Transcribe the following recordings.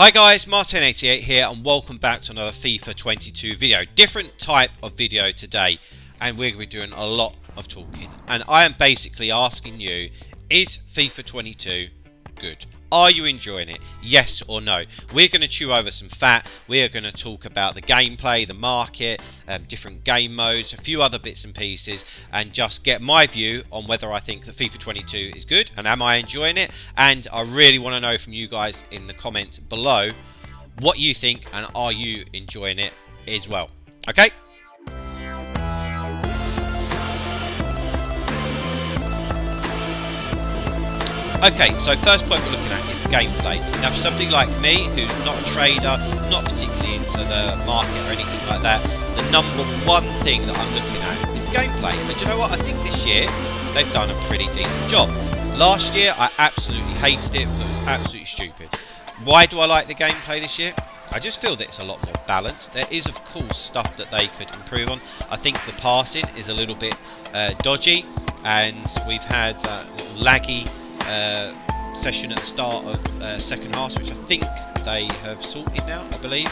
Hi guys, Martin88 here and welcome back to another FIFA 22 video. Different type of video today, and we're going to be doing a lot of talking. And I am basically asking you, is FIFA 22 good? Are you enjoying it? Yes or no? We're going to chew over some fat. We are going to talk about the gameplay, the market, different game modes, a few other bits and pieces, and just get my view on whether I think that FIFA 22 is good and am I enjoying it. And I really want to know from you guys in the comments below what you think and are you enjoying it as well. Okay? Okay, so first point we're looking at is the gameplay. Now for somebody like me, who's not a trader, not particularly into the market or anything like that, the number one thing that I'm looking at is the gameplay. And you know what, I think this year they've done a pretty decent job. Last year I absolutely hated it because it was absolutely stupid. Why do I like the gameplay this year? I just feel that it's a lot more balanced. There is of course stuff that they could improve on. I think the passing is a little bit dodgy, and we've had that little laggy session at the start of second half, which I think they have sorted now, I believe.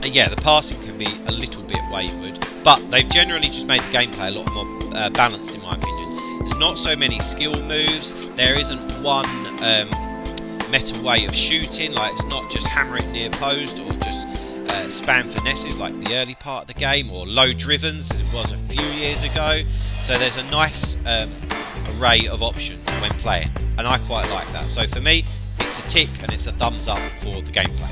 Yeah, the passing can be a little bit wayward, but they've generally just made the gameplay a lot more balanced in my opinion. There's not so many skill moves, there isn't one meta way of shooting, like it's not just hammer it near post or just spam finesses like the early part of the game, or low drivens as it was a few years ago. So there's a nice array of options when playing, and I quite like that. So for me, it's a tick and it's a thumbs up for the gameplay.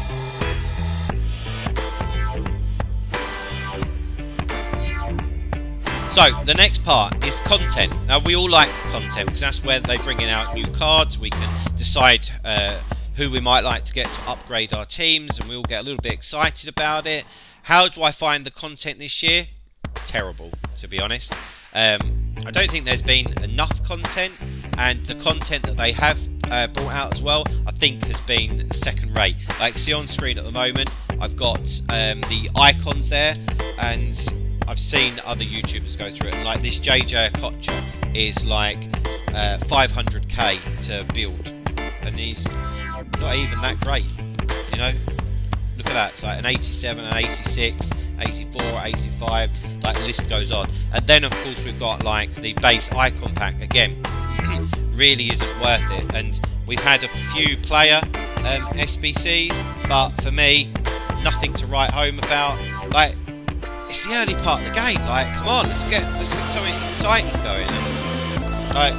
So the next part is content. Now we all like the content because that's where they bring in out new cards. We can decide who we might like to get to upgrade our teams, and we all get a little bit excited about it. How do I find the content this year? Terrible, to be honest. I don't think there's been enough content, and the content that they have brought out as well, I think has been second rate. Like see on screen at the moment, I've got the icons there, and I've seen other YouTubers go through it, and like this JJ Okocha is like 500k to build, and he's not even that great, you know. Look at that, it's like an 87, an 86, 84, 85, like the list goes on. And then of course we've got like the base icon pack, again, really isn't worth it. And we've had a few player SBCs, but for me, nothing to write home about. Like, it's the early part of the game, like, come on, let's get something exciting going. And like,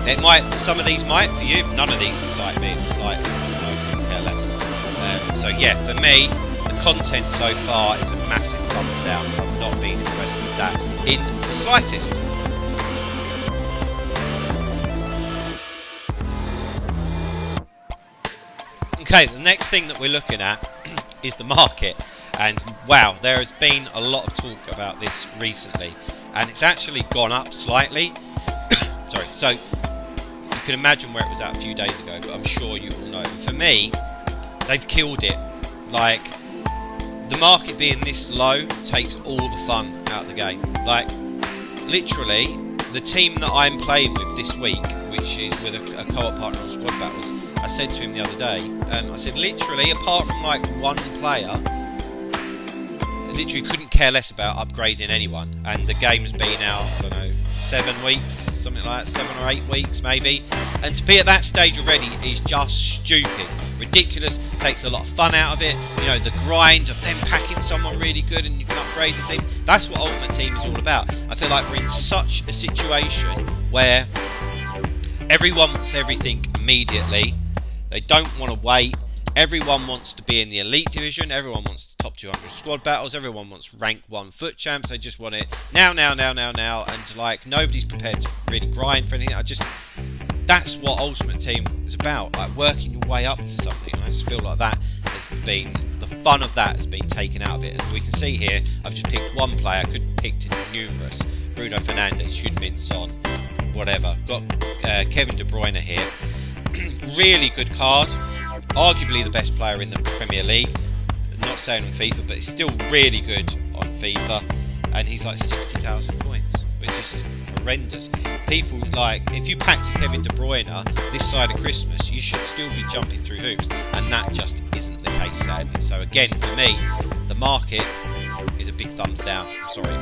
it might, some of these might for you, none of these excite me in the slightest, care less. So yeah, for me, the content so far is a massive thumbs down. I've not been impressed with that in the slightest. Okay, the next thing that we're looking at is the market. And wow, there has been a lot of talk about this recently, and it's actually gone up slightly. Sorry, so you can imagine where it was at a few days ago, but I'm sure you all know. And for me, they've killed it. Like, the market being this low takes all the fun out of the game. Like, literally, the team that I'm playing with this week, which is with a co-op partner on Squad Battles, I said to him the other day, I said literally, apart from like one player, literally couldn't care less about upgrading anyone, and the game's been out, I don't know, 7 weeks, something like that, 7 or 8 weeks maybe, and to be at that stage already is just stupid, ridiculous, takes a lot of fun out of it. You know, the grind of them packing someone really good and you can upgrade the team, that's what Ultimate Team is all about. I feel like we're in such a situation where everyone wants everything immediately, they don't want to wait. Everyone wants to be in the elite division, everyone wants the top 200 squad battles, everyone wants rank 1 foot champs, they just want it now, and like nobody's prepared to really grind for anything. That's what Ultimate Team is about, like working your way up to something, and I just feel like that has been, the fun of that has been taken out of it. And we can see here, I've just picked one player, I could have picked numerous, Bruno Fernandes, Heung-min Son, whatever. Got Kevin De Bruyne here, really good card. Arguably the best player in the Premier League, not saying on FIFA, but he's still really good on FIFA, and he's like 60,000 coins, which is just horrendous. People, like, if you packed a Kevin De Bruyne this side of Christmas, you should still be jumping through hoops, and that just isn't the case, sadly. So again, for me, the market is a big thumbs down. I'm sorry.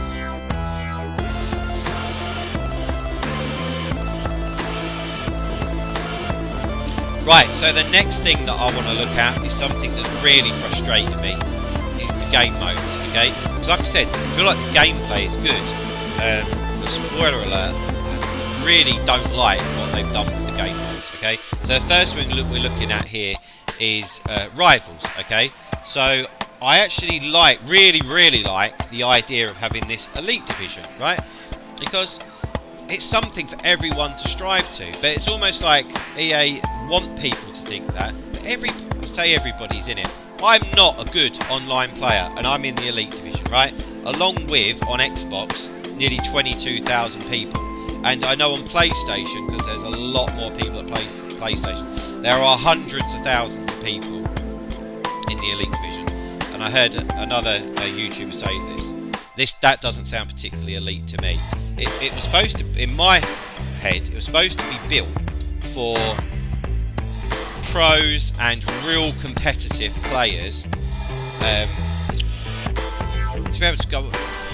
Right, so the next thing that I want to look at is something that's really frustrating me, is the game modes, okay? Because like I said, I feel like the gameplay is good, but spoiler alert, I really don't like what they've done with the game modes, okay? So the first thing we're looking at here is rivals, okay? So I actually really like the idea of having this elite division, right? Because it's something for everyone to strive to, but it's almost like EA want people to think that. But everybody's in it. I'm not a good online player, and I'm in the elite division, right? Along with, on Xbox, nearly 22,000 people. And I know on PlayStation, because there's a lot more people that play PlayStation, there are hundreds of thousands of people in the elite division. And I heard another YouTuber say that doesn't sound particularly elite to me. It was supposed to, in my head, it was supposed to be built for pros and real competitive players to be able to go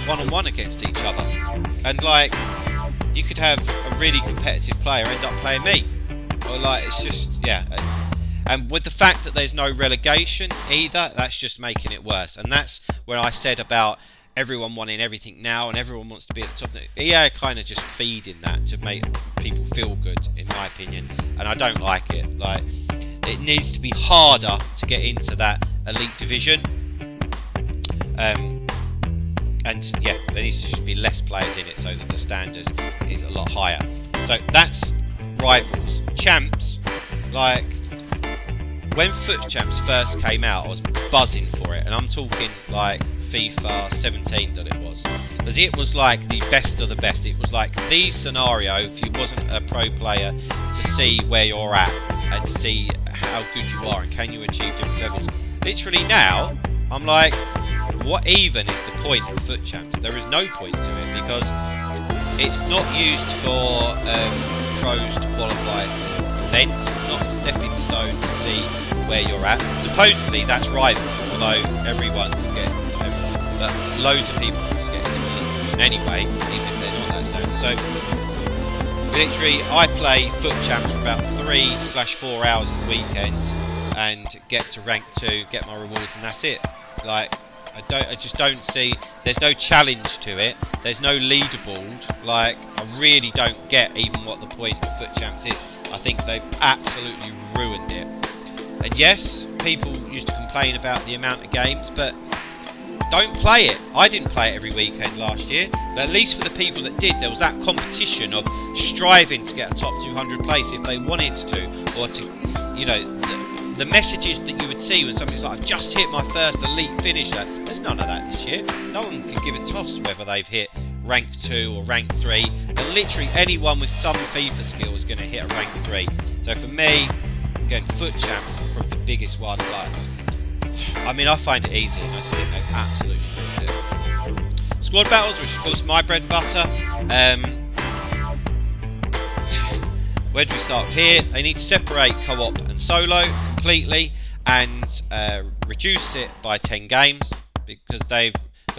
one-on-one against each other. And like, you could have a really competitive player end up playing me. Or like, it's just, yeah. And with the fact that there's no relegation either, that's just making it worse. And that's where I said about everyone wanting everything now and everyone wants to be at the top. EA kind of just feeding that to make people feel good, in my opinion. And I don't like it. Like, it needs to be harder to get into that elite division. And yeah, there needs to just be less players in it so that the standard is a lot higher. So that's rivals. Champs, like, when Foot Champs first came out, I was buzzing for it, and I'm talking like FIFA 17 that it was, because it was like the best of the best. It was like the scenario, if you wasn't a pro player, to see where you're at and to see how good you are and can you achieve different levels. Literally now, I'm like, what even is the point of Foot Champs? There is no point to it, because it's not used for pros to qualify for events. It's not a stepping stone to see where you're at. Supposedly that's rivals, although everyone can get, but loads of people just get into elite division anyway, even if they're not that standard. So literally, I play Foot Champs for about 3/4 hours at the weekend and get to rank 2, get my rewards, and that's it. Like, I just don't see, there's no challenge to it, there's no leaderboard. Like, I really don't get even what the point of Foot Champs is. I think they've absolutely ruined it. And yes, people used to complain about the amount of games, but don't play it. I didn't play it every weekend last year, but at least for the people that did, there was that competition of striving to get a top 200 place if they wanted to, or to, you know, the messages that you would see when somebody's like, I've just hit my first elite finisher. There's none of that this year. No one can give a toss whether they've hit rank 2 or rank 3. And literally anyone with some FIFA skill is going to hit a rank 3. So for me, again, Foot Champs is probably the biggest one. Like, I mean, I find it easy, and I just think they've absolutely ruined it. Squad battles, which is of course my bread and butter. Where do we start with here? They need to separate co-op and solo completely, and reduce it by 10 games, because they're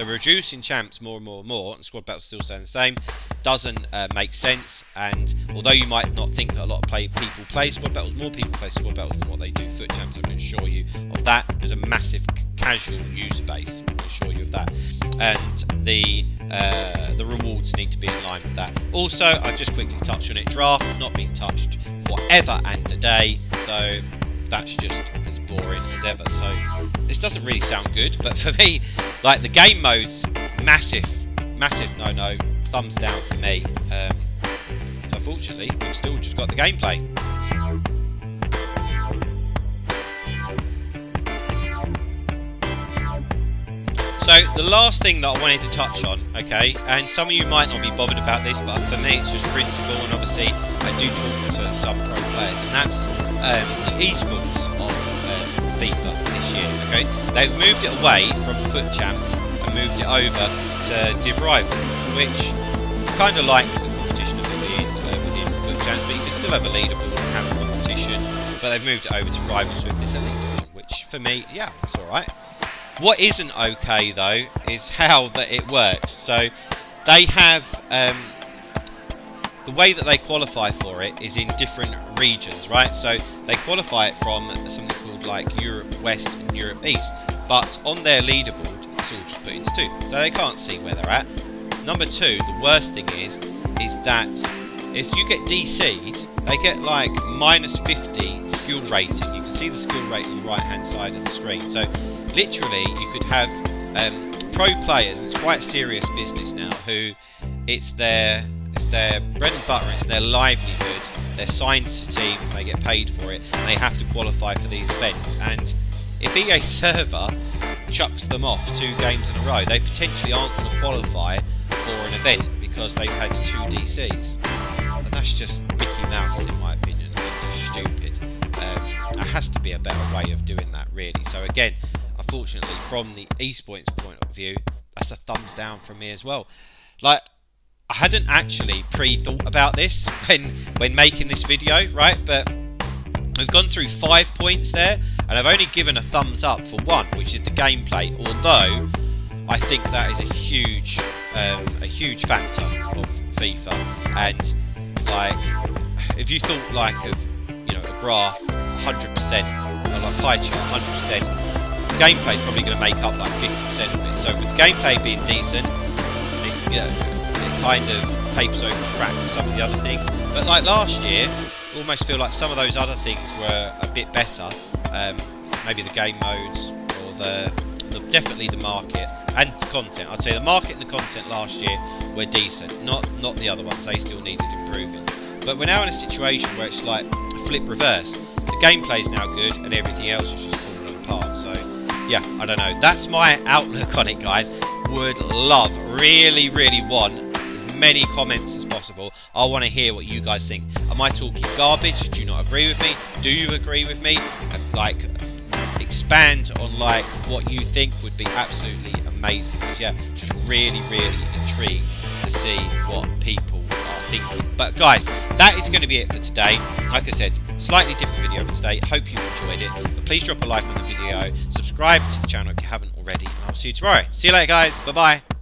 reducing champs more and more and more, and squad battles still staying the same. Doesn't make sense. And although you might not think that a lot of people play squad battles, more people play squad battles than what they do Foot Champs. I can assure you of that. There's a massive casual user base, I can assure you of that. And the rewards need to be in line with that. Also, I'll just quickly touch on it. Draft has not been touched forever and a day, so that's just as boring as ever. So this doesn't really sound good, but for me, like, the game mode's massive no, thumbs down for me. So unfortunately, we've still just got the gameplay. So the last thing that I wanted to touch on, okay, and some of you might not be bothered about this, but for me it's just principle, and obviously I do talk to some pro players, and that's the eSports of FIFA this year, okay. They've moved it away from Foot Champs and moved it over to Div Rivals, which kind of liked the competition of it being within FUT Champs, but you can still have a leaderboard and have a competition. But they've moved it over to Rivals with this elite division, which for me, yeah, that's alright. What isn't okay though is how that it works. So they have the way that they qualify for it is in different regions, right? So they qualify it from something called like Europe West and Europe East, but on their leaderboard it's all just put into 2, so they can't see where they're at. Number 2, the worst thing is that if you get DC'd, they get like -50 skill rating. You can see the skill rating on the right hand side of the screen. So literally you could have pro players, and it's quite serious business now, who it's their bread and butter, it's their livelihood, they're signed to teams, they get paid for it, and they have to qualify for these events. And if EA Server chucks them off 2 games in a row, they potentially aren't going to qualify for an event because they've had 2 DCs. And that's just Mickey Mouse in my opinion. It's just stupid. There has to be a better way of doing that really. So again, unfortunately from the esports point of view, that's a thumbs down from me as well. Like, I hadn't actually pre-thought about this when making this video, right? But we've gone through 5 points there, and I've only given a thumbs up for 1, which is the gameplay. Although I think that is a huge factor of FIFA. And like, if you thought like of a graph 100% or like pie chart 100%, gameplay is probably going to make up like 50% of it. So with gameplay being decent, it kind of papers over the crack with some of the other things. But like last year, I almost feel like some of those other things were a bit better. Maybe the game modes, or definitely the market and the content. I'd say the market and the content last year were decent, not the other ones. They still needed improving. But we're now in a situation where it's like a flip reverse. The gameplay is now good and everything else is just falling apart. So yeah, I don't know. That's my outlook on it, guys. Would love, really want as many comments as possible. I want to hear what you guys think. Am I talking garbage? Do you not agree with me? Do you agree with me? Like, expand on like what you think would be absolutely amazing. Because yeah, just really intrigued to see what people are thinking. But guys, that is going to be it for today. Like I said, slightly different video for today. Hope you enjoyed it. But please drop a like on the video, subscribe to the channel if you haven't already, and I'll see you tomorrow. See you later, guys. Bye bye.